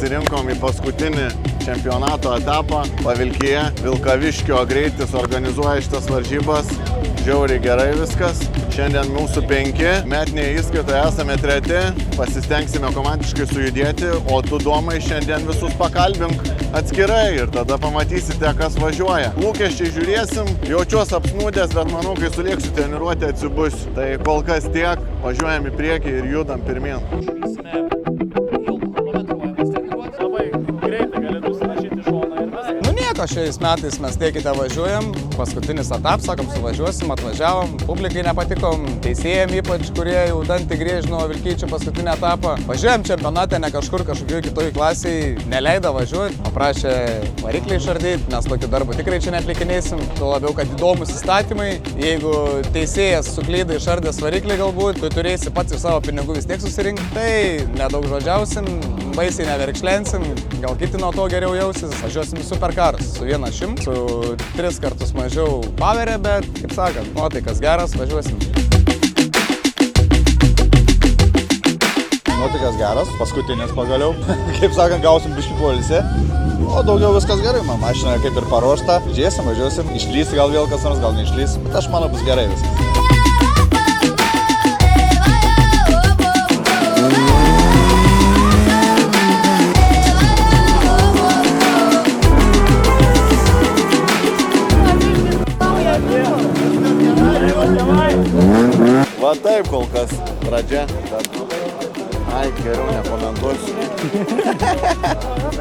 susirinkom į paskutinį čempionato etapą. Pavilkyje Vilkaviškio Greitis organizuoja šitas varžybas. Žiauriai gerai viskas. Šiandien mūsų 5, metinėje įskaitoje esame 3, pasistengsime komandiškai sujudėti, o tu, Domai, šiandien visus pakalbink atskirai ir tada pamatysite, kas važiuoja. Lūkesčiai žiūrėsim, jaučiuos apsnūdęs, bet manau, kai sulėksiu treniruotę, atsibusiu. Tai kol kas tiek, važiuojam į priekį ir judam pirmyn. Šiais metais mes tiekite važiuojam, paskutinis etapas, sakom, suvažiuosim, atvažiavom, publikai nepatikom, teisėjam ypač, kurie jau dantį grėžino Vilkyčių paskutinį etapą. Važiuojam čempionate, ne kažkokioj kitoj klasiai, neleido važiuoti, paprašė variklį išardyti, nes tokių darbų tikrai čia neatlikinėsim, tuo labiau, kad įdomus įstatymai, jeigu teisėjas suklydo išardęs variklį galbūt, tu turėsi pats iš savo pinigų vis tiek susirinkti, tai nedaug žodžiausim, baisiai neverkšlensim, gal kiti nuo to geriau jausis, važiuosim į superkarus. Su 100, su 3 kartus mažiau paverė, bet, kaip sakant, nuotaikas geras, važiuosim. Nuotaikas geras, paskutinis pagaliau. Kaip sakant, gausim biškį poilsį. O daugiau viskas gerai, man mašina kaip ir paruošta. Žiūrėsim, važiuosim, išlys gal vėl kas nors, gal neišlys. Bet aš manau, bus gerai viskas. Va taip kol kas pradžia, bet geriau nekomentuosiu.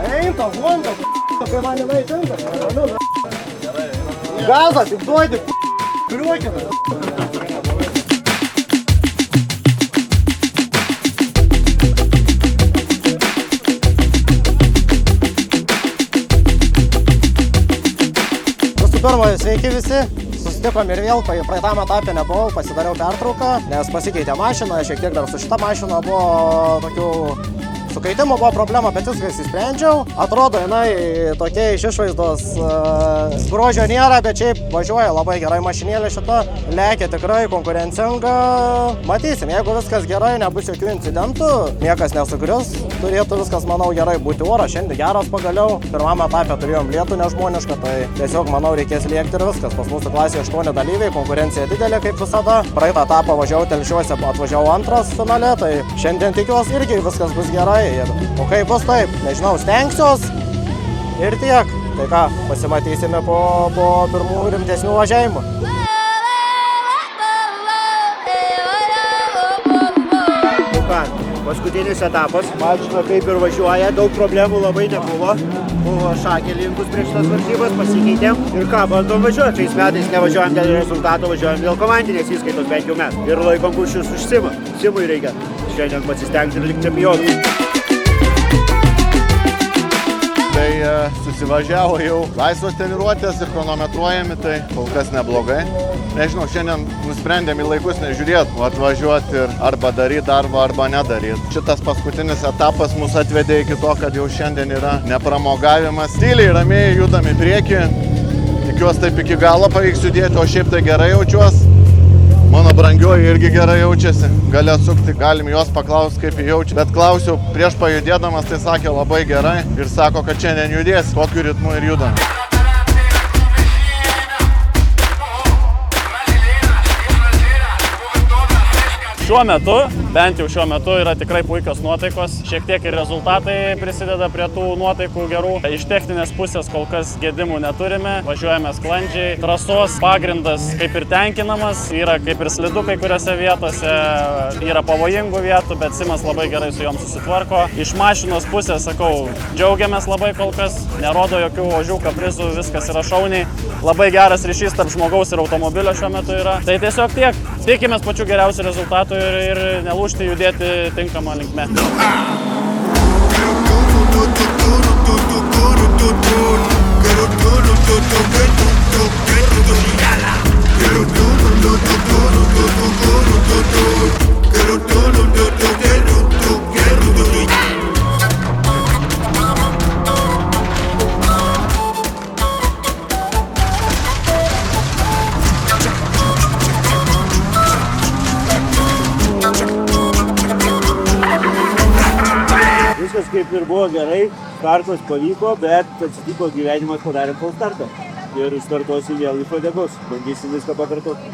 Eita, vonda, kai man nevaidinta. Gazą, tik duodi, kriuokina. Visų pirma, sveiki visi. Susitikom ir vėl, praeitam etapė nebuvau, pasidariau pertrauką, nes pasikeitė mašina, šiek tiek dar su šita mašina buvo tokių sukaitimo buvo problema, bet viskas įsprendžiau. Atrodo, jinai tokia iš išvaizdos grožio nėra, bet šiaip važiuoja labai gerai mašinėlė šita, lekia tikrai konkurencinga. Matysim, jeigu viskas gerai, nebus jokių incidentų, niekas nesugrius, turėtų viskas, manau, gerai būti. Oras šiandien geras pagaliau, pirmame etape turėjom lietų nežmonišką, tai tiesiog, manau, reikės lėkti ir viskas. Pas mūsų klasėje 8 dalyviai, konkurencija didelė kaip visada. Praeitą etapą važiavau Telšiuose, atvažiavau antras finale, tai šiandien tikiuosi irgi viskas bus gerai. O kaip bus taip, nežinau, stengsiuos ir tiek. Tai ką, pasimatysime po pirmų rimtesnių važiavimų. Paskutinis etapas, mašina kaip ir važiuoja, daug problemų labai nebuvo. Buvo šakelinkus prieš tas varžybas, pasikeitėm ir ką, bandom važiuoti. Šiais metais nevažiuojam dėl rezultato, važiuojam dėl komandinės įskaitos bent jau mes. Ir laikom kuršius už Simą. Simui reikia šiandien pasistengti ir likti čempionų. Tai susivažiavo jau laisvos treniruotės ir chronometruojami, tai kol kas neblogai. Nežinau, šiandien nusprendėm į laikus nežiūrėti, atvažiuoti ir arba daryti darbą, arba nedaryti. Šitas paskutinis etapas mus atvedė iki to, kad jau šiandien yra nepramogavimas. Tyliai, ramiai judam į priekį. Tikiuosi taip iki galo pavyks judėti, o šiaip tai gerai jaučiuosi. Mano brangioji irgi gerai jaučiasi, gali atsukti, galim juos paklausti, kaip jie jaučia. Bet klausiau prieš pajudėdamas, tai sakė labai gerai ir sako, kad šiandien judės, kokiu ritmu ir judam. Šiuo metu, bent jau šiuo metu, yra tikrai puikios nuotaikos, šiek tiek ir rezultatai prisideda prie tų nuotaikų gerų. Iš techninės pusės kol kas gedimų neturime, važiuojame sklandžiai, trasos pagrindas kaip ir tenkinamas, yra kaip ir slidu kai kuriuose vietose, yra pavojingų vietų, bet Simas labai gerai su jom susitvarko. Iš mašinos pusės, sakau, džiaugiamės labai kol kas, nerodo jokių ožių kaprizų, viskas yra šauniai, labai geras ryšys tarp žmogaus ir automobilio šiuo metu yra. Tai tiesiog tiek, tikimės pačių geriausių rezultatų ir nelūžti, judėti tinkamą linkme. viskas kaip ir buvo gerai, startas pavyko, bet atsitiko gyvenimas, padarėm po startą. Ir startuosim vėl iš uodegos, bandysim viską pakartoti.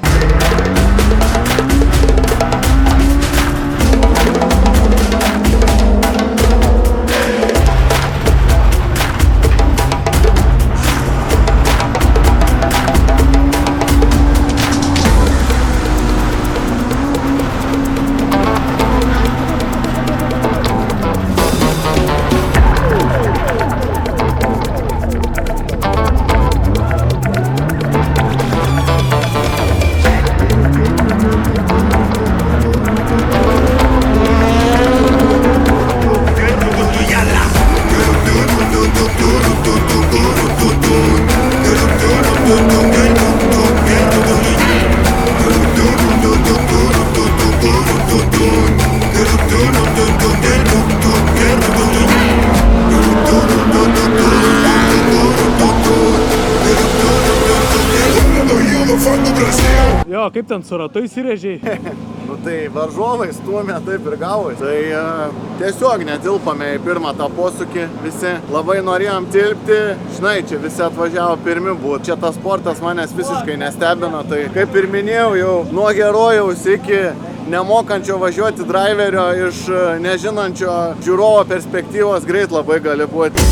Jo, kaip ten su ratu įsirėžiai? Nu tai varžovai stumė, taip ir gavosi. Tai tiesiog netilpame į pirmą tą posūkį. Visi labai norėjom tilpti. Žinai, čia visi atvažiavo pirmi būt. Čia tas sportas manęs visiškai nestebino. Tai kaip ir minėjau, jau nuo herojaus iki nemokančio važiuoti driverio iš nežinančio žiūrovo perspektyvos greit labai gali būti.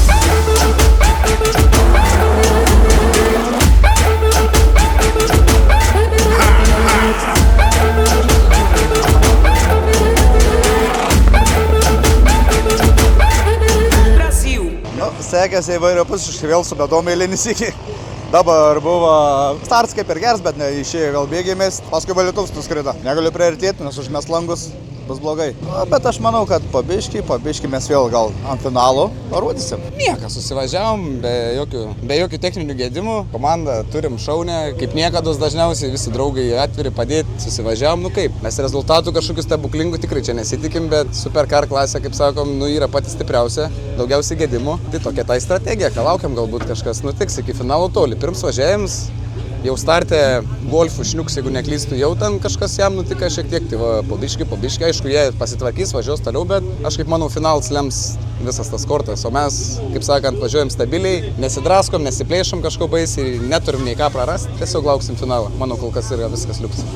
Sekėsi įvairiapusiškai vėl su bėdom eilinis iki. Dabar buvo starts kaip ir geras, bet neišėjo vėl bėgėmės. Paskui valytuvs nuskrido. Negaliu priartėti, nes užmes langus bus blogai. Bet aš manau, kad pabiškai mes vėl gal ant finalo parodysim. Niekas, susivažiavom be jokių techninių gedimų. Komandą turim šaunę, kaip niekados dažniausiai visi draugai atviri padėti, susivažiavom, nu kaip. Mes rezultatų kažkokių stebuklingų tikrai čia nesitikim, bet Supercar klasė, kaip sakom, nu yra pati stipriausia, daugiausiai gedimų. Tai tokia tai strategija, ką laukiam, galbūt kažkas nutiks iki finalo toli. Pirms važiavims, jau startė Golfų šniuks, jeigu neklystu, jau ten kažkas jam nutika šiek tiek, tai va, pabiški, aišku, jie pasitvarkys, važiuos toliau, bet aš kaip manau, finalas lems visas tas kortas, o mes, kaip sakant, važiuojam stabiliai, nesidraskom, nesiplėšom kažko baisiai, neturim nei ką prarasti, tiesiog lauksim finalą, manau, kol kas yra viskas liuks.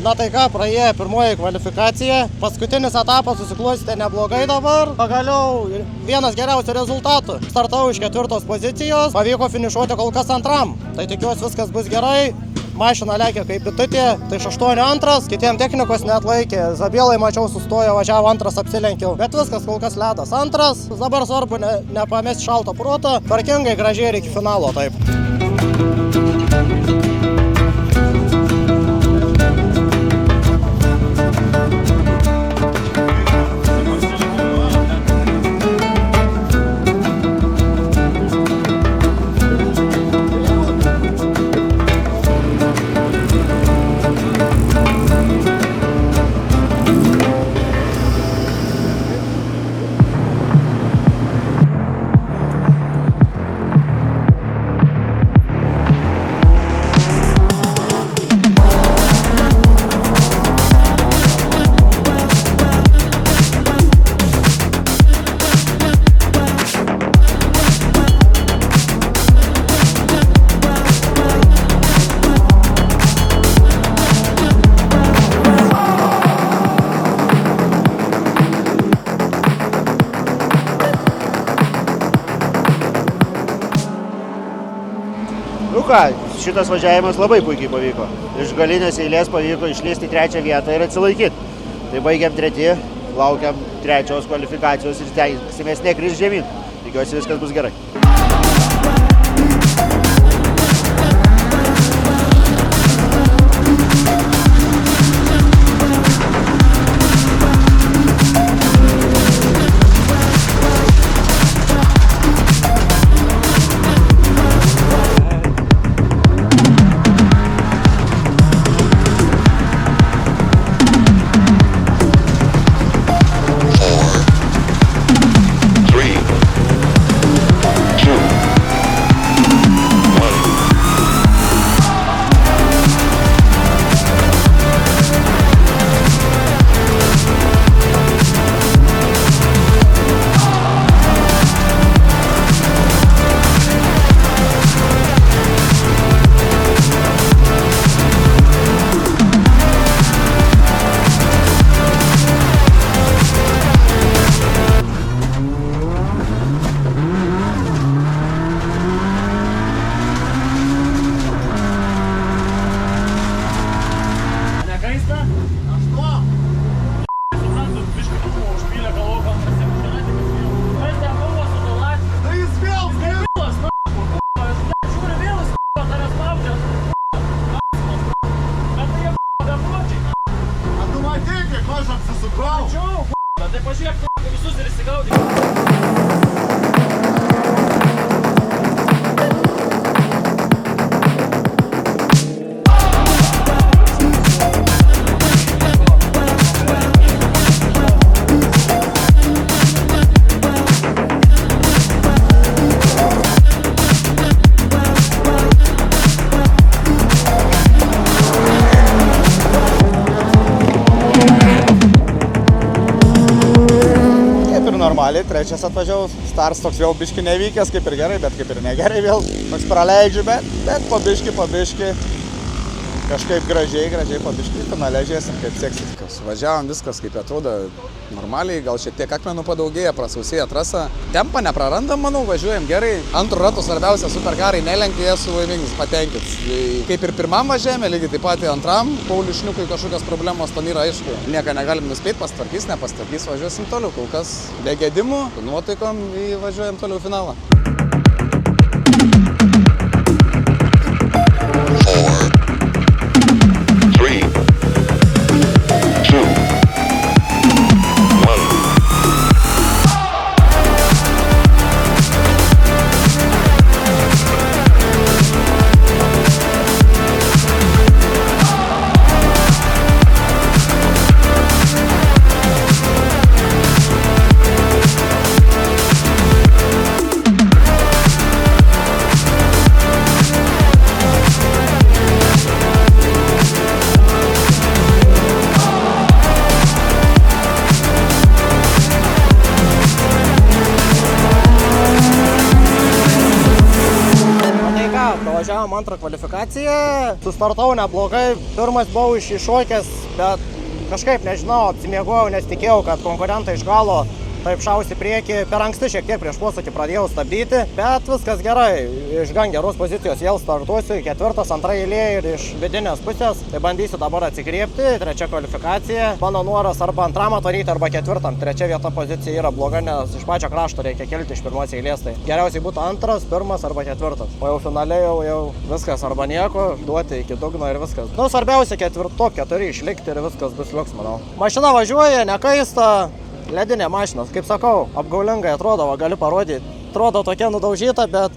Na tai ką, praėjo pirmoji kvalifikacija, paskutinis etapas susiklostė neblogai dabar, pagaliau vienas geriausių rezultatų. Startau iš 4 pozicijos, pavyko finišuoti kol kas antram, tai tikiuosi viskas bus gerai. Mašina lekia kaip bitutė, tai iš 8-2, kitiem technikos neatlaikė, Zabielai mačiau sustojo, važiavo antras, apsilenkiau, bet viskas kol kas ledas antras, dabar svarbu nepamesti šalto proto, tvarkingai, gražiai ir iki finalo taip. Nu ką, šitas važiavimas labai puikiai pavyko. Iš galinės eilės pavyko išlįsti 3. vietą ir atsilaikyti. Tai baigiam 3, laukiam 3 kvalifikacijos ir stengsimės nekrist žemyn. Tikiuosi viskas bus gerai. Tai pažiūrėk, visus ir įsigaudė. Normaliai, trečias atvažiavau, stars toks vėl biški nevykęs, kaip ir gerai, bet kaip ir negerai vėl. Toks praleidžiu, bet po biški, kažkaip gražiai po biški, finale žiūrėsim, kaip seksis. Važiavom viskas kaip atrodo normaliai, gal šiek tiek akmenų padaugėja, prasausėja trasa. Tempą neprarandam, manau, važiuojam gerai. Antrų ratų svarbiausia superkarai nelenkia, jie su laimingais patenkins. Kaip ir pirmam važiavime, lygiai taip pat antram, Pauliui Šniukui kažkokios problemos ten yra, aišku. Nieką negalim nuspėti, pastvarkys, nepastvarkys, važiuosim toliau. Kol kas be gedimų, nuotaikom važiuojam toliau finalą. Važiavom antrą kvalifikaciją, sustartau neblogai, pirmas buvau iššokęs, bet kažkaip nežinau, apsimiegojau, nes tikėjau, kad konkurentai iš galo taip šaus į priekį, per anksti šiek tiek prieš posūkį pradėjau stabdyti, bet viskas gerai, iš gan geros pozicijos vėl startuosiu, ketvirtas, antra eilė ir iš vidinės pusės, tai bandysiu dabar atsikreipti, trečia kvalifikacija, mano noras arba antram atvaryti, arba ketvirtam, trečia vieta pozicija yra bloga, nes iš pačio krašto reikia kelti iš pirmos eilės, tai geriausiai būtų antras, pirmas arba ketvirtas, o jau finale jau viskas arba nieko, duoti iki dugno ir viskas. Nu, svarbiausia top 4 išlikti ir viskas bus liuks, manau. Mašina važiuoja, nekaista. Ledinė mašina, kaip sakau, apgaulingai atrodo, galiu parodyti. Atrodo tokia nudaužyta, bet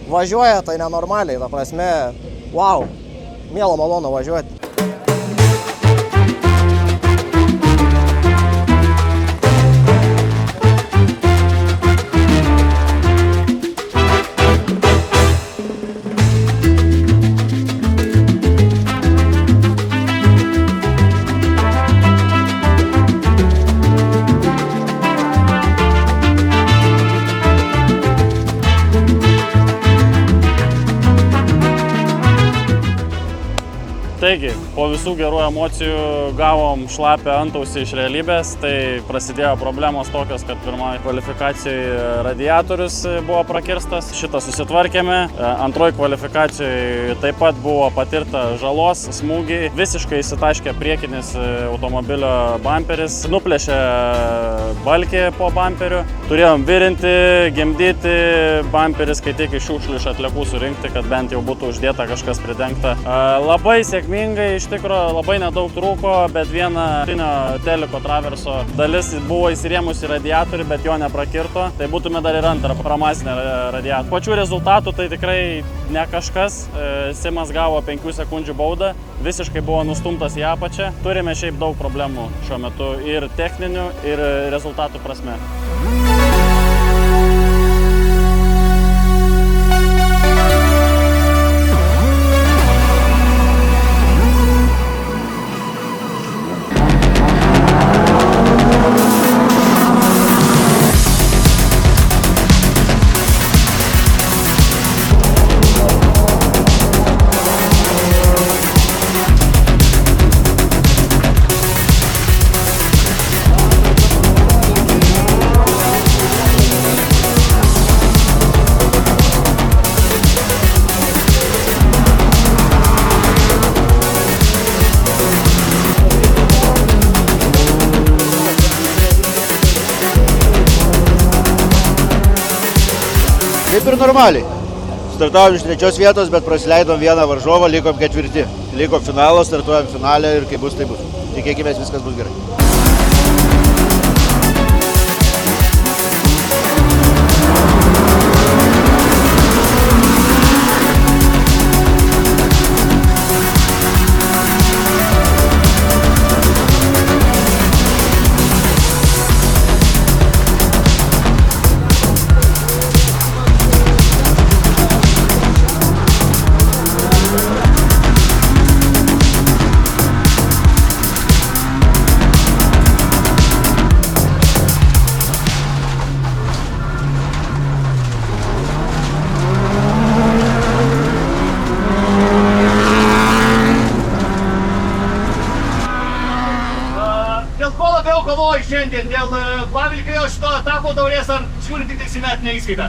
važiuoja tai nenormaliai, ta prasme, wow, mielo malonu važiuoti. Taigi, po visų gerų emocijų gavom šlapę antausį iš realybės, tai prasidėjo problemos tokios, kad pirmoji kvalifikacijoje radiatorius buvo prakirstas, šitą susitvarkėme, antroji kvalifikacijoje taip pat buvo patirta žalos, smūgiai, visiškai įsitaškė priekinis automobilio bamperis, nuplėšė balkį po bamperiu, turėjom virinti, gimdyti, bamperis, kai tik iš šiukšlių iš atliekų surinkti, kad bent jau būtų uždėta kažkas pridengta. Labai sėkmingai, iš tikro labai nedaug trūko, bet viena teliko traverso dalis buvo įsirėmusi į radiatorių, bet jo neprakirto. Tai būtume dar ir antrą pramasinę radiatorių. Pačių rezultatų tai tikrai ne kažkas. Simas gavo 5 sekundžių baudą, visiškai buvo nustumtas į apačią. Turime šiaip daug problemų šiuo metu ir techninių, ir rezultatų prasme. Kaip ir normaliai. Startavom iš 3 vietos, bet prasileidom vieną varžovą, likom 4. Likom finalo, startuojam finale ir kaip bus, tai bus. Tikėkime, viskas bus gerai. labiau kovoji šiandien dėl Pavilkio šito etapo taurės ar žiūri tik į metinę įskaitą?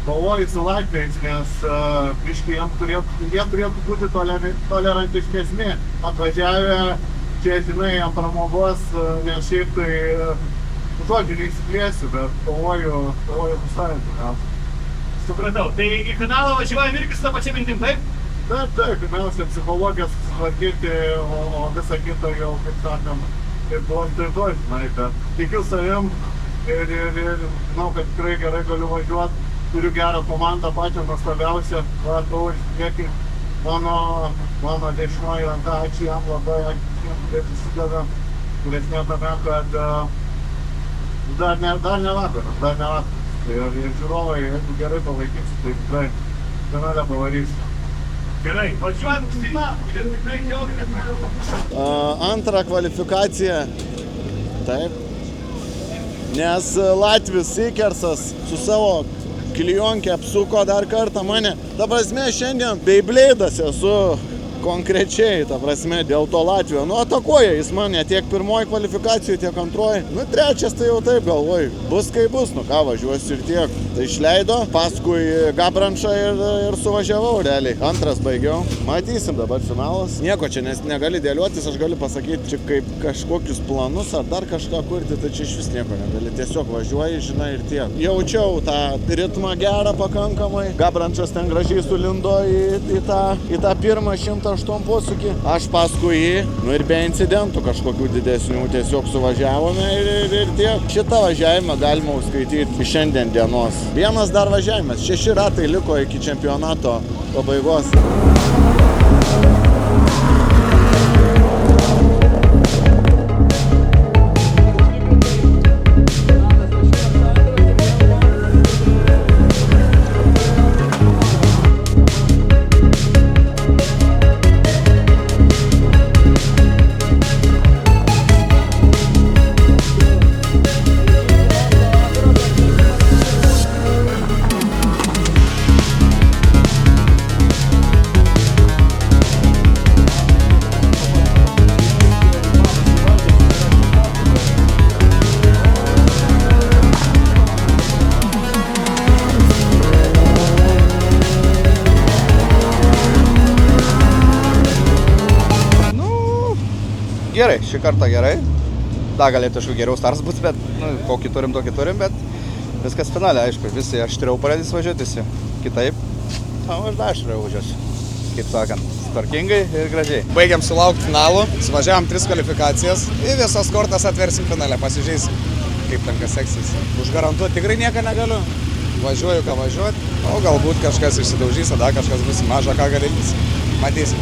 Kovoju su latviais, nes biškai jie turėtų būti tolerantiškesni. Atvažiavę čia, žinai, ant pramogos, nes šiaip tai žodžiu neįsiplėsiu, bet kovoju su savimi. Supratau, tai į finalą važiuoja irgi su tą pačią mintim, taip? Taip, pirmiausia, psichologija susitvarkyti, o visą kitą jau, kaip sakant, kaip buvo rytoj, žinai, bet tikiu savim ir žinau, kad tikrai gerai galiu važiuoti. Turiu gerą komandą, pačią nuostabiausią, matau iš priekį mano dešinioji ranka, ačiū jam labai, ačiū, kurie prisideda, kuris netame, kad dar ne vakaras. Ir žiūrovai, jeigu gerai palaikysi, tai tikrai finale pavarysiu. Gerai, važiuojam Kristina ir tikrai džiaugiamės. Antrą kvalifikaciją, taip, nes Latvis Sikersas su savo Klijonkė apsuko dar kartą mane. Ta prasme, šiandien Beibleidas esu konkrečiai, ta prasme, dėl to Latvio. Nu, atakuoja jis mane tiek pirmoji kvalifikacijų, tiek antroji. Nu, trečias tai jau taip galvoju. Bus kaip bus, nu ką, važiuosiu ir tiek. Tai išleido, paskui Gabrančą ir suvažiavau realiai. Antras baigiau. Matysim dabar finalas. Nieko čia negali dėliuotis, aš galiu pasakyti, čia kaip kažkokius planus ar dar kažką kurti, tai čia iš vis nieko negali. Tiesiog važiuoji, žinai, ir tiek. Jaučiau tą ritmą gerą pakankamai. Gabrančas ten gražiai sulindo į tą pirmą 108 posūkį. Aš paskui jį, nu ir be incidentų kažkokių didesnių, tiesiog suvažiavome ir tiek. Šitą važiavimą galima užskaityti šiandien dienos. Vienas dar važiavimas, 6 ratai liko iki čempionato pabaigos. Gerai, šį kartą gerai. Dar galėtų kažkokių geriau stars būti, bet kokį turim, bet viskas finale, aišku. Visi aštriau pradės važiuoti, visi kitaip. O aš dar aštriau važiuosiu, kaip sakant, tvarkingai ir gražiai. Baigiam sulaukti finalų, suvažiavam 3 kvalifikacijas ir visas kortas atversim finale, pasižiūrėsim, kaip ten kas seksis. Užgarantuoti tikrai nieko negaliu. Važiuoju, ką važiuoti, o galbūt kažkas išsidaužys, tada kažkas bus maža, ką galės. Matysim.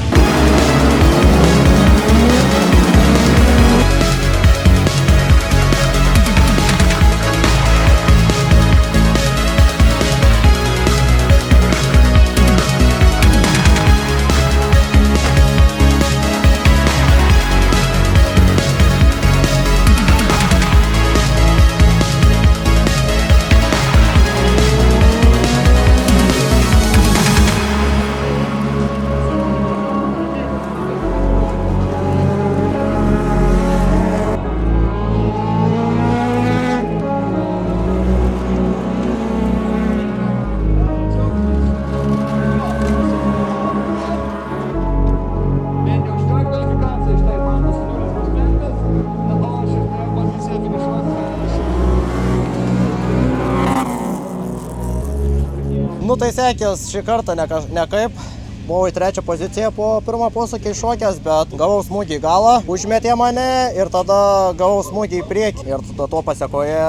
Nu tai sekės šį kartą nekaip. Buvau į 3 poziciją po pirmą posūkį iššokęs, bet gavau smūgį į galą, užmetė mane ir tada gavau smūgį į priekį. Ir tada tuo pasekoje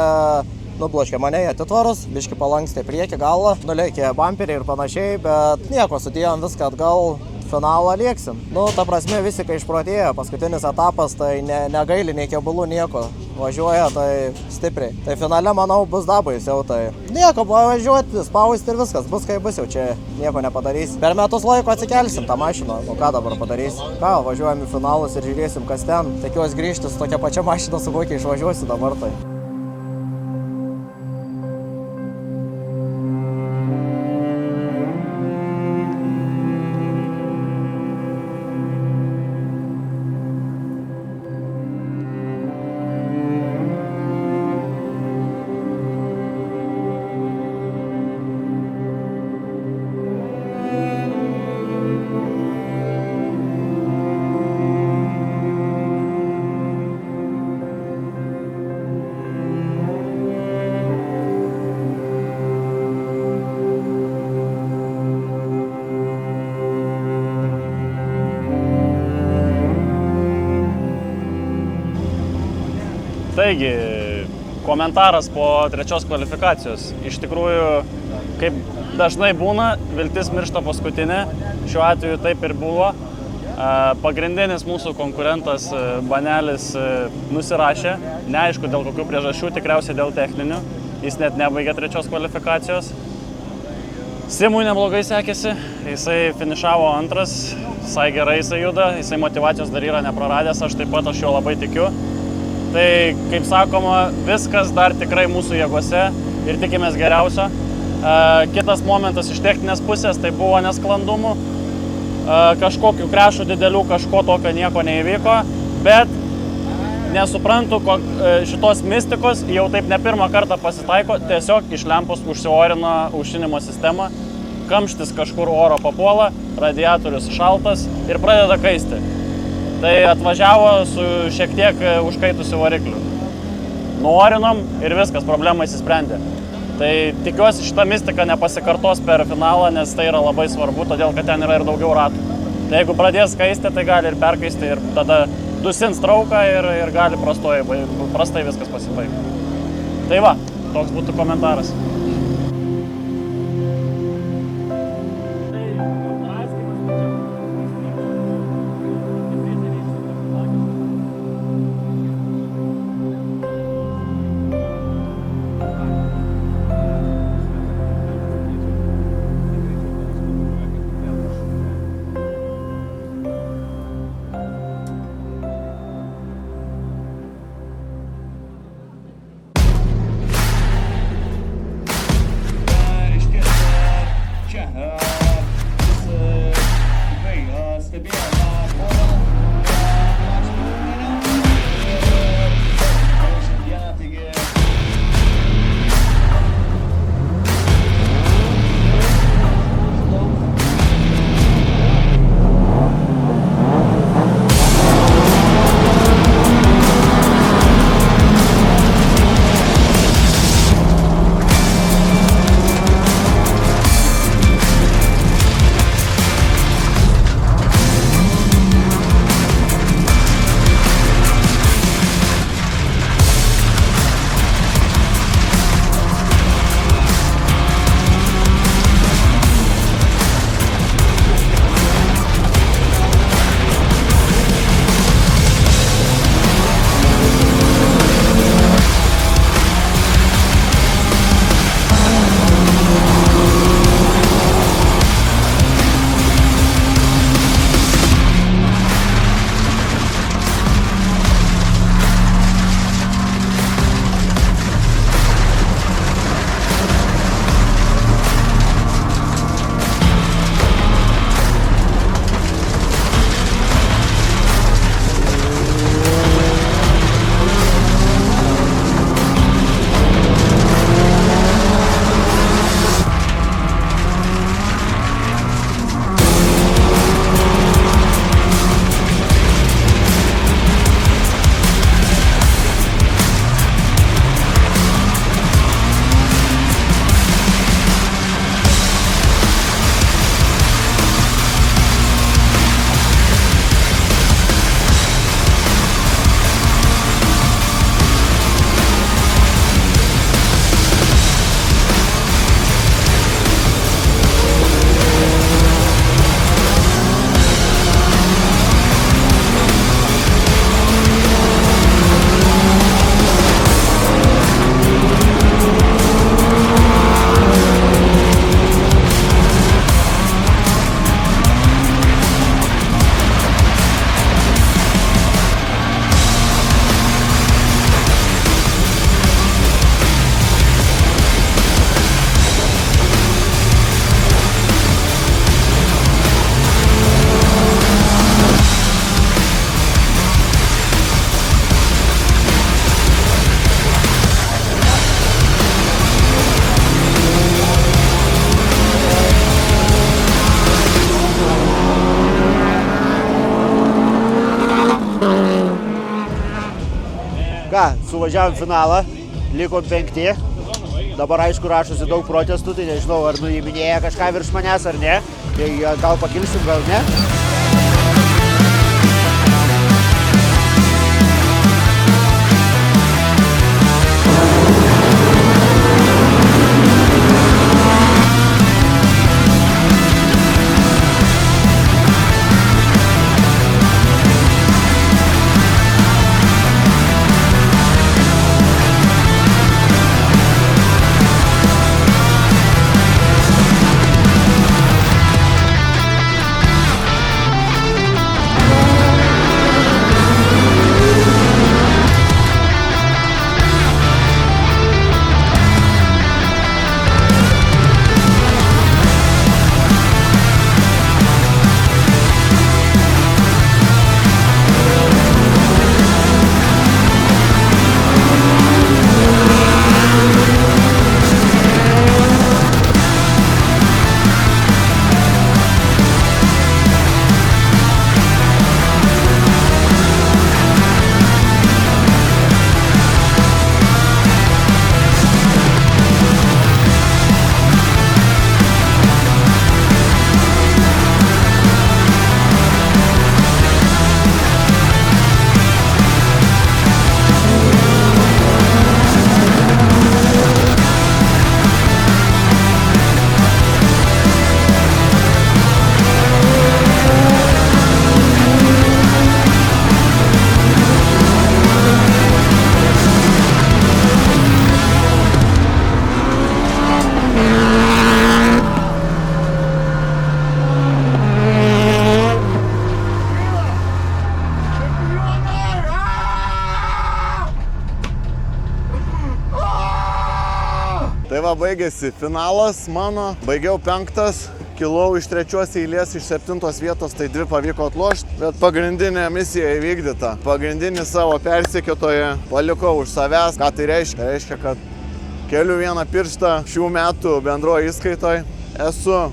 nubloškė mane į atitvarus, biškį palankstė priekį galą, nulėkė bumperį ir panašiai, bet nieko, sudėjom viską atgal. Finalą lieksim. Nu, ta prasme, visi kai išprotėjo, paskutinis etapas, tai negaili nei kebulų nieko. Važiuoja tai stipriai. Tai finale, manau, bus dar baisiau, tai nieko, važiuoti, spausti ir viskas, bus kaip bus, jau čia nieko nepadarysi. Per metus laiko atsikelsim tą mašiną, o ką dabar padarysi? Ką, važiuojam į finalus ir žiūrėsim, kas ten. Tikiuosi grįžti su tokia pačia mašina, su kokia išvažiuosi dabar tai. taigi, komentaras po trečios kvalifikacijos. Iš tikrųjų, kaip dažnai būna, viltis miršta paskutinė. Šiuo atveju taip ir buvo. Pagrindinis mūsų konkurentas Banelis nusirašė. Neaišku dėl kokių priežasčių, tikriausiai dėl techninių. Jis net nebaigė trečios kvalifikacijos. Simui neblogai sekėsi. Jisai finišavo antras. Visai gerai jisai juda. Jisai motyvacijos dar yra nepraradęs. Aš taip pat jo labai tikiu. Tai, kaip sakoma, viskas dar tikrai mūsų jėgose ir tikimės geriausio. Kitas momentas iš techninės pusės, tai buvo nesklandumų. Kažkokių krešų didelių, kažko tokio nieko neįvyko, bet nesuprantu šitos mistikos, jau taip ne pirmą kartą pasitaiko, tiesiog iš lempos užsiorina aušinimo sistemą, kamštis kažkur oro papuola, radiatorius šaltas ir pradeda kaisti. Tai atvažiavo su šiek tiek užkaitusiu varikliu. Nuorinom ir viskas, problema įsisprendė. Tai tikiuosi šitą mistiką nepasikartos per finalą, nes tai yra labai svarbu, todėl kad ten yra ir daugiau ratų. Tai jeigu pradės kaisti, tai gali ir perkaisti ir tada dusins trauką ir gali prastai viskas pasibaigti. Tai va, toks būtų komentaras. Ką, suvažiavom finalą, likom 5. Dabar aišku rašosi daug protestų, tai nežinau, ar nuiminėja kažką virš manęs ar ne. Tai gal pakilsim, gal ne. Tai va, baigėsi finalas mano, baigiau 5, kilau iš 3 eilės, iš 7 vietos, tai 2 pavyko atlošti, bet pagrindinė misija įvykdyta. Pagrindinį savo persekiotoją palikau už savęs. Ką tai reiškia? Tai reiškia, kad keliu vieną pirštą šių metų bendroje įskaitoje. Esu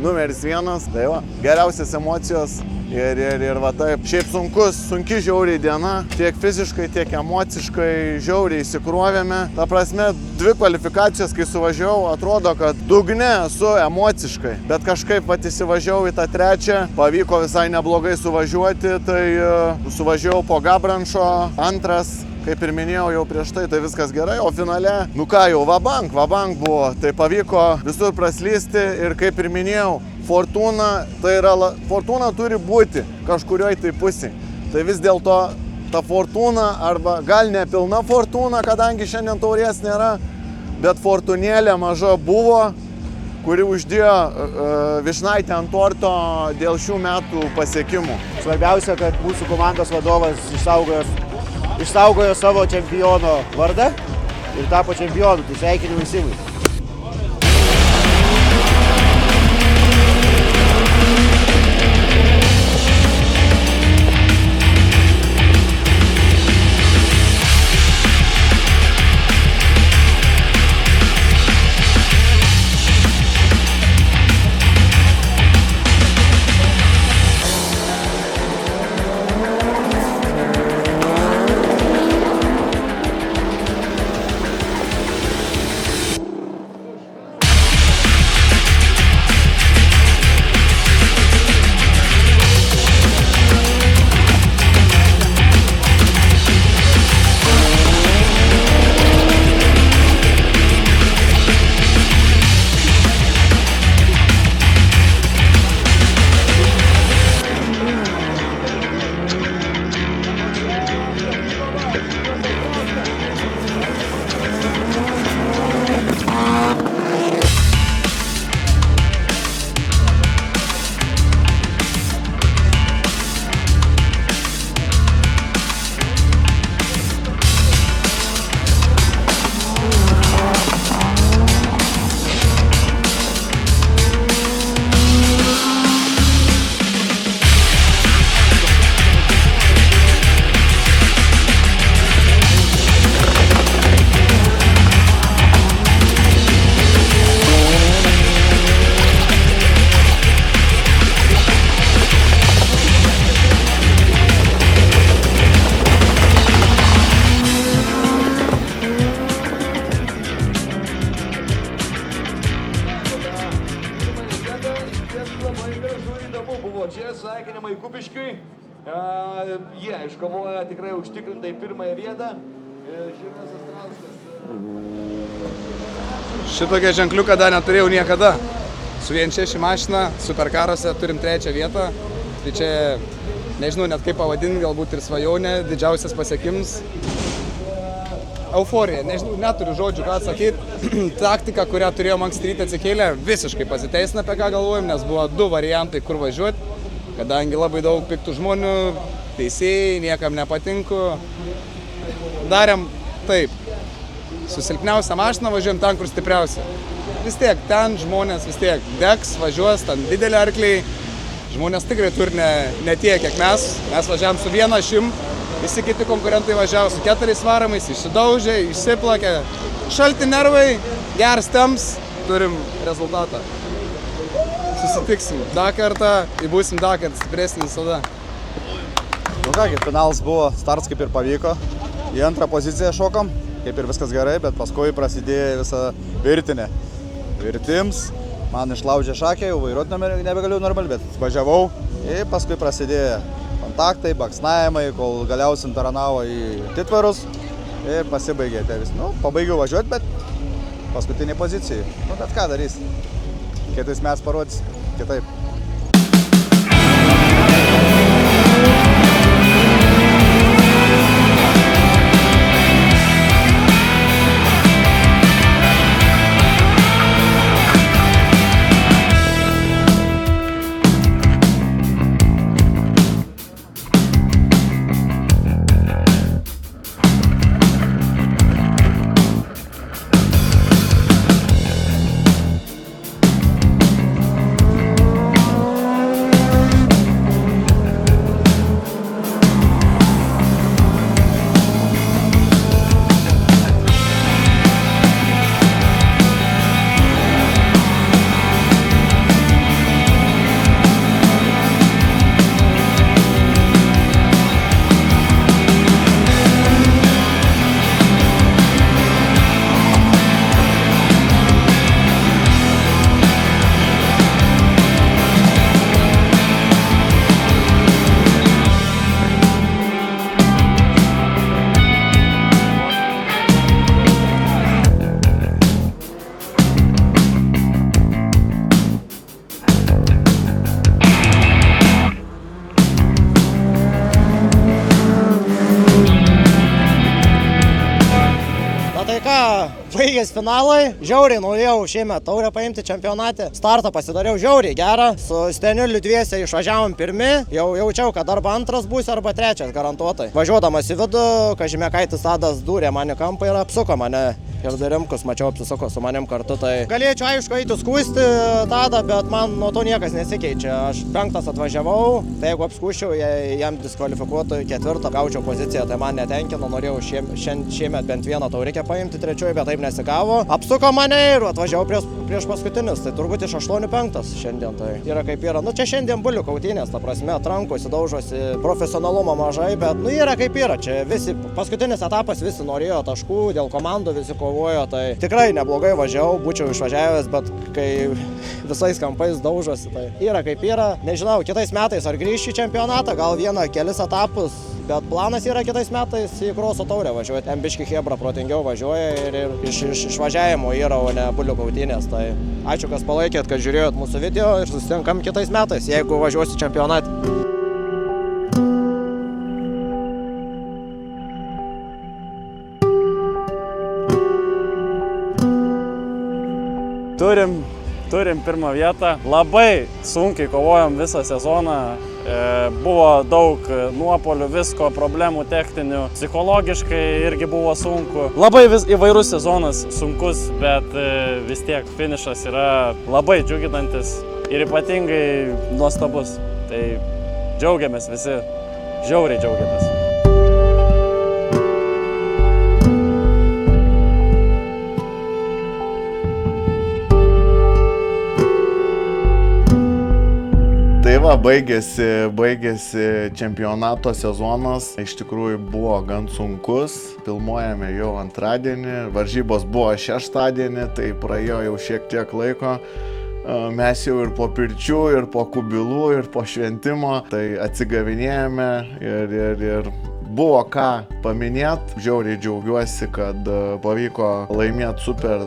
numeris 1, tai va, geriausias emocijos. Ir va taip, šiaip sunki žiauriai diena, tiek fiziškai, tiek emociškai žiauriai įsikrovėme. Ta prasme, 2 kvalifikacijos, kai suvažiavau, atrodo, kad dugne esu emociškai. Bet kažkaip pat įsivažiavau į tą 3, pavyko visai neblogai suvažiuoti, tai suvažiavau po Gabranšo, 2, kaip ir minėjau jau prieš tai viskas gerai, o finale, nu ką jau, vabank buvo, tai pavyko visur praslysti ir kaip ir minėjau, fortūna turi būti kažkurioj tai pusėje. Tai vis dėlto ta fortūna, arba gal ne pilna fortūna, kadangi šiandien taurės nėra, bet fortūnėlė maža buvo, kuri uždėjo vyšnaitę ant torto dėl šių metų pasiekimų. Svarbiausia, kad mūsų komandos vadovas išsaugojo savo čempiono vardą ir tapo čempionu. Tai sveikinimai Simui. Sveikinimai Kupiškiui. Jie iškovojo tikrai užtikrintai 1 vietą. Žirgas Astrauskas. Šitokią ženkliuką dar neturėjau niekada. Su 1.6 mašina, superkarose turim 3 vietą. Tai čia, nežinau net kaip pavadinti, galbūt ir svajonė, didžiausias pasiekims. Euforija, nežinau, neturiu žodžių, ką atsakyti. Taktika, kurią turėjom anksti ryte atsikėlę, visiškai pasiteisina, apie ką galvojom, nes buvo 2 variantai, kur važiuoti. Kadangi labai daug piktų žmonių, teisėjai, niekam nepatinku. Darėm taip. Su silpniausia mašina važiuojam ten, kur stipriausia. Vis tiek, ten žmonės vis tiek degs, važiuos, ten didelį arkliai. Žmonės tikrai turi ne tiek, kiek mes. Mes važiavam su 1.100, visi kiti konkurentai važiavo su 4 varomais, išsidaužė, išsiplakė. Šalti nervai, geras temps, turim rezultatą. Susitiksim dar kartą, būsim dar kartą stipresnį visada. Nu kągi, finalas buvo, starts kaip ir pavyko. Į 2 poziciją šokam, kaip ir viskas gerai, bet paskui prasidėjo visa virtinė. Virtims, man išlaužė šakę, jau vairuoti nebegaliu normaliai, bet važiavau. Ir paskui prasidėjo kontaktai, baksnavimai, kol galiausiai taranavo į titvarus. Ir pasibaigė tie visi. Nu, pabaigiau važiuoti, bet paskutinė pozicija. Nu, bet ką darys? Kitais mes parodys kitaip. tai ką, baigės finalai, žiauriai norėjau šiemet taurę paimti čempionate, startą pasidariau žiauriai gerą, su Steniuliu dviese išvažiavom pirmi, jau jaučiau, kad arba antras būsiu, arba trečias garantuotai. Važiuodamas į vidų, Kažimekaitis Tadas dūrė mane kampą ir apsuko mane. Ir Darimkus, mačiau, apsisuko su manim kartu, tai galėčiau aišku eiti skųsti Tadą, bet man nuo to niekas nesikeičia. Aš 5 atvažiavau, tai jeigu apskūščiau, jam diskvalifikuotų 4, gaučiau poziciją, tai man netenkino, norėjau šiemet bent vieną taurikę paimti, 3, bet taip nesigavo. Apsuko mane ir atvažiavau prieš paskutinis, tai turbūt iš 8-5 šiandien, tai yra kaip yra. Nu čia šiandien bulių kautynės, ta prasme, atrankosi, daužosi, profesionalumo mažai, bet nu yra kaip yra, čia visi, paskutinis etapas visi norėjo taškų, dėl komandų visi kovojo, tai tikrai neblogai važiavau, būčiau išvažiavęs, bet kai visais kampais daužosi, tai yra kaip yra. Nežinau, kitais metais ar grįšiu į čempionatą, gal kelis etapus, bet planas yra kitais metais į kroso taurę važiuoti. Biški Hebra protingiau važiuoja ir išvažiavimo yra, o ne bulių kautynės. Tai ačiū, kas palaikėt, kad žiūrėjot mūsų video ir susitinkam kitais metais, jeigu važiuosi čempionatą. Turim pirmą vietą. Labai sunkiai kovojom visą sezoną. Buvo daug nuopolių, visko, problemų techninių. Psichologiškai irgi buvo sunku. Labai įvairus sezonas, sunkus, bet vis tiek finišas yra labai džiuginantis ir ypatingai nuostabus. Tai džiaugiamės visi, žiauriai džiaugiamės. Tai va, baigėsi čempionato sezonas, iš tikrųjų buvo gan sunkus, filmuojame jau antradienį, varžybos buvo šeštadienį, tai praėjo jau šiek tiek laiko, mes jau ir po pirčių, ir po kubilų, ir po šventimo, tai atsigavinėjame ir buvo ką paminėti. Žiauriai džiaugiuosi, kad pavyko laimėti Super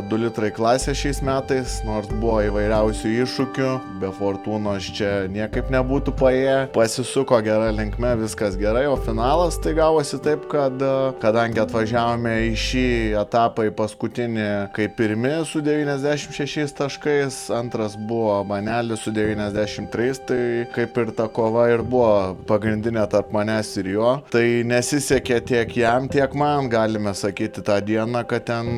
2 litrai klasę šiais metais, nors buvo įvairiausių iššūkių, be Fortūnos čia niekaip nebūtų paėję. Pasisuko gera linkme, viskas gerai, o finalas tai gavosi taip, kad kadangi atvažiavome į šį etapą į paskutinį kaip pirmi su 96 taškais, antras buvo Manelis su 93, tai kaip ir ta kova ir buvo pagrindinė tarp manęs ir jo. Tai nesisekė tiek jam, tiek man, galime sakyti tą dieną, kad ten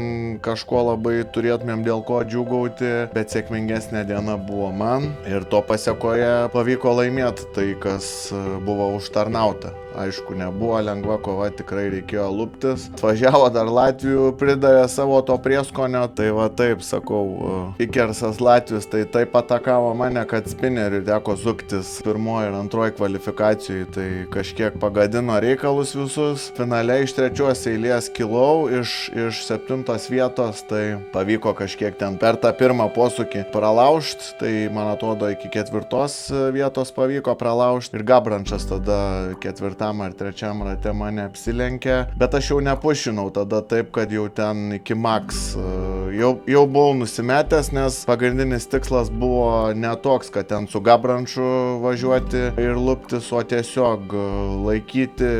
kažko labai turėtumėm dėl ko džiūgauti, bet sėkmingesnė diena buvo man ir to pasekoje pavyko laimėti tai, kas buvo užtarnauta. Aišku, nebuvo lengva kova, tikrai reikėjo luptis. Atvažiavo dar Latvijų, pridavė savo to prieskonio, tai va taip, sakau, Ikersas Latvis, tai taip atakavo mane, kad spineriui teko zuktis pirmoji ir antroji kvalifikacijai, tai kažkiek pagadino reikalus visus. Finale iš 3 eilės kilau, iš 7 vietos, tai pavyko kažkiek ten per tą pirmą posūkį pralaužti, tai man atrodo iki 4 vietos pavyko pralaužti ir Gabrančas tada 4 ar 3 rate mane apsilenkė, bet aš jau nepušinau tada taip, kad jau ten iki max jau buvau nusimetęs, nes pagrindinis tikslas buvo ne toks, kad ten su Gabranču važiuoti ir luptis, o tiesiog laikyti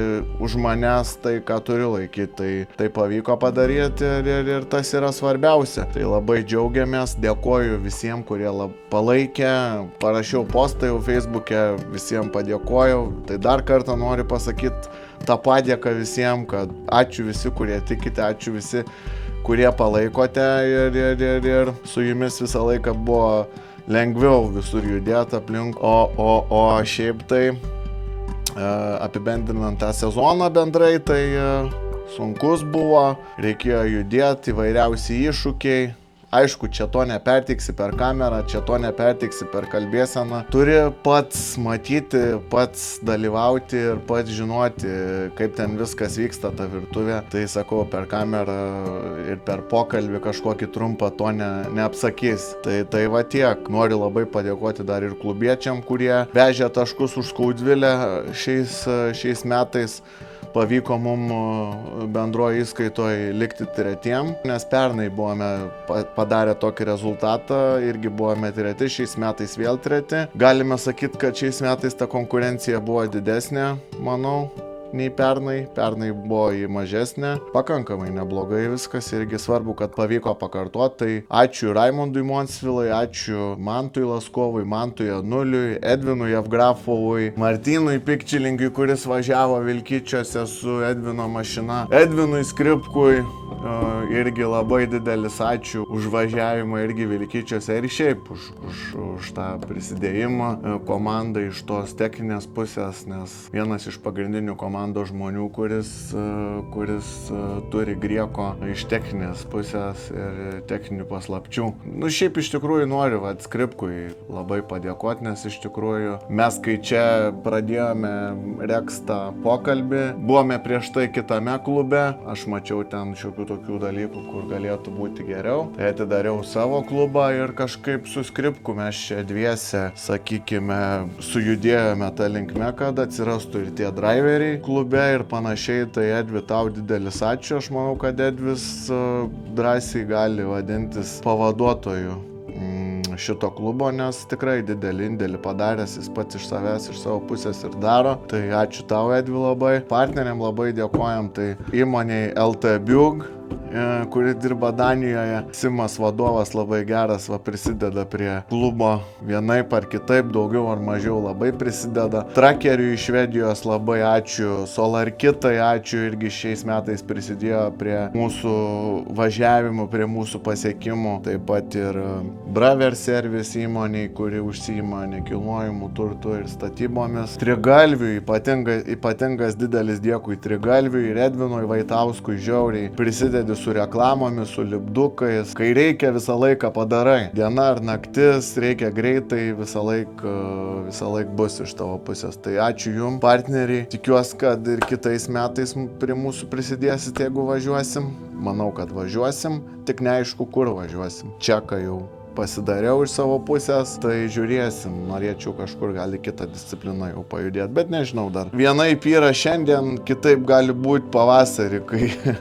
už manęs tai, ką turiu laikyti. Tai pavyko padaryti ir tas yra svarbiausia. Tai labai džiaugiamės, dėkoju visiems, kurie palaikė, parašiau postą jau Facebook'e, visiems padėkojau. Tai dar kartą noriu pasakyti tą padėką visiems, kad ačiū visi, kurie tikite, ačiū visi, kurie palaikote ir su jumis visą laiką buvo lengviau visur judėti aplink, o šiaip tai apibendrinant tą sezoną bendrai, tai sunkus buvo, reikėjo judėti, įvairiausi iššūkiai. Aišku, čia to nepertiksi per kamerą, čia to nepertiksi per kalbėseną. Turi pats matyti, pats dalyvauti ir pats žinoti, kaip ten viskas vyksta ta virtuvė. Tai sakau, per kamerą ir per pokalbį kažkokį trumpą to neapsakys. Tai va tiek. Noriu labai padėkoti dar ir klubiečiam, kurie vežė taškus už Skaudvilę šiais metais. Pavyko mums bendroje įskaitoje likti 3, nes pernai buvome padarę tokį rezultatą, irgi buvome 3, šiais metais vėl 3. Galime sakyti, kad šiais metais ta konkurencija buvo didesnė, manau, nei pernai. Pernai buvo į mažesnę. Pakankamai neblogai viskas. Irgi svarbu, kad pavyko pakartoti. Tai ačiū Raimondui Monsvilai, ačiū Mantui Laskovui, Mantui Anuliui, Edvinui Evgrafovui, Martynui Pikčilingui, kuris važiavo Vilkyčiuose su Edvino mašina, Edvinui Skripkui. Irgi labai didelis ačiū už važiavimą irgi Vilkyčiuose ir šiaip už tą prisidėjimą komandai iš tos techninės pusės, nes vienas iš pagrindinių komandos žmonių, kuris turi Grieko iš techninės pusės ir techninių paslapčių. Šiaip iš tikrųjų noriu Skripkui labai padėkoti, nes iš tikrųjų mes, kai čia pradėjome Rekstą pokalbį, buvome prieš tai kitame klube, aš mačiau ten šiokių tokių dalykų, kur galėtų būti geriau. Tai atidariau savo klubą ir kažkaip su Skripku mes čia dviese, sakykime, sujudėjome tą linkme, kad atsirastų ir tie driveriai klube ir panašiai. Tai Edvi, tau didelis ačiū. Aš manau, kad Edvis drąsiai gali vadintis pavaduotoju šito klubo, nes tikrai didelį indėlį padaręs jis pats iš savęs, iš savo pusės ir daro. Tai ačiū tau, Edvi, labai. Partneriam labai dėkojam, tai įmoniai LT Bug, kuri dirba Danijoje. Simas vadovas labai geras, prisideda prie klubo vienaip ar kitaip, daugiau ar mažiau labai prisideda. Trakeriui iš Švedijos labai ačiū, Solarkitai ačiū, irgi šiais metais prisidėjo prie mūsų važiavimų, prie mūsų pasiekimų. Taip pat ir Braver Service įmoniai, kuri užsiima nekilnojamų turtų ir statybomis. Trigalviui, ypatingas didelis dėkui Trigalviui ir Edvinui Vaitauskui, žiauriai prisidedi su reklamomis, su lipdukais. Kai reikia, visą laiką padarai. Diena ar naktis, reikia greitai, visą laik bus iš tavo pusės. Tai ačiū jum, partneriai. Tikiuosi, kad ir kitais metais prie mūsų prisidėsit, jeigu važiuosim. Manau, kad važiuosim, tik neaišku, kur važiuosim. Čeką jau pasidariau iš savo pusės, tai žiūrėsim. Norėčiau kažkur gali kitą discipliną jau pajudėti, bet nežinau dar. Vienaip yra šiandien, kitaip gali būti pavasarį,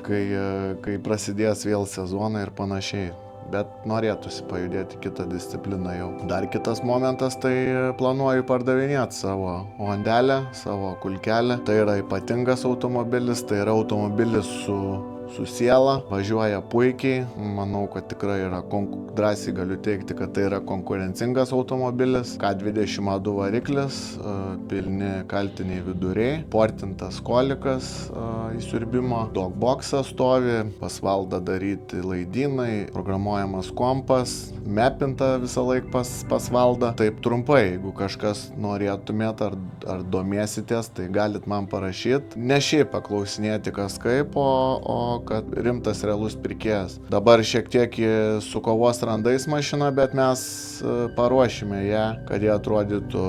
kai prasidės vėl sezonai ir panašiai. Bet norėtųsi pajudėti kitą discipliną jau. Dar kitas momentas, tai planuoju pardavinėti savo Hondelę, savo Kulkelę. Tai yra ypatingas automobilis, tai yra automobilis su siela, važiuoja puikiai. Manau, kad tikrai yra, drąsiai galiu teigti, kad tai yra konkurencingas automobilis. K22 variklis, pilni kaltiniai viduriai, portintas kolikas įsiurbimo, dogboxas stovi, pas valdą daryti laidynai, programuojamas kompas, mapinta visą laiką pas valdą. Taip trumpai, jeigu kažkas norėtumėt ar domėsitės, tai galit man parašyti. Ne šiaip paklausinėti kas kaip, o kad rimtas realus pirkėjas. Dabar šiek tiek su kovos randais mašina, bet mes paruošime ją, kad jie atrodytų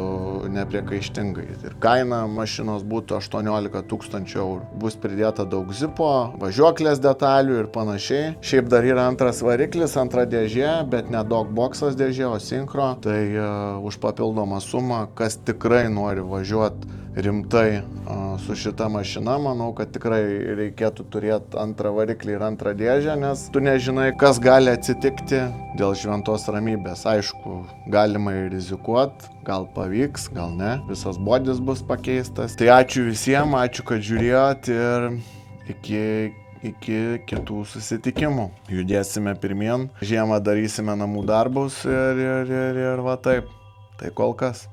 nepriekaištingai. Ir kaina mašinos būtų 18 000 eurų. Bus pridėta daug zipo, važiuoklės detalių ir panašiai. Šiaip dar yra antras variklis, antra dėžė, bet ne dogboxas dėžė, o synchro. Tai už papildomą sumą, kas tikrai nori važiuoti rimtai su šita mašina, manau, kad tikrai reikėtų turėti antrą variklį ir antrą dėžę, nes tu nežinai, kas gali atsitikti dėl šventos ramybės. Aišku, galima ir rizikuoti, gal pavyks, gal ne, visas bodis bus pakeistas. Tai ačiū visiems, ačiū, kad žiūrėjot ir iki kitų susitikimų. Judėsime pirmyn, žiemą darysime namų darbus ir va taip. Tai kol kas.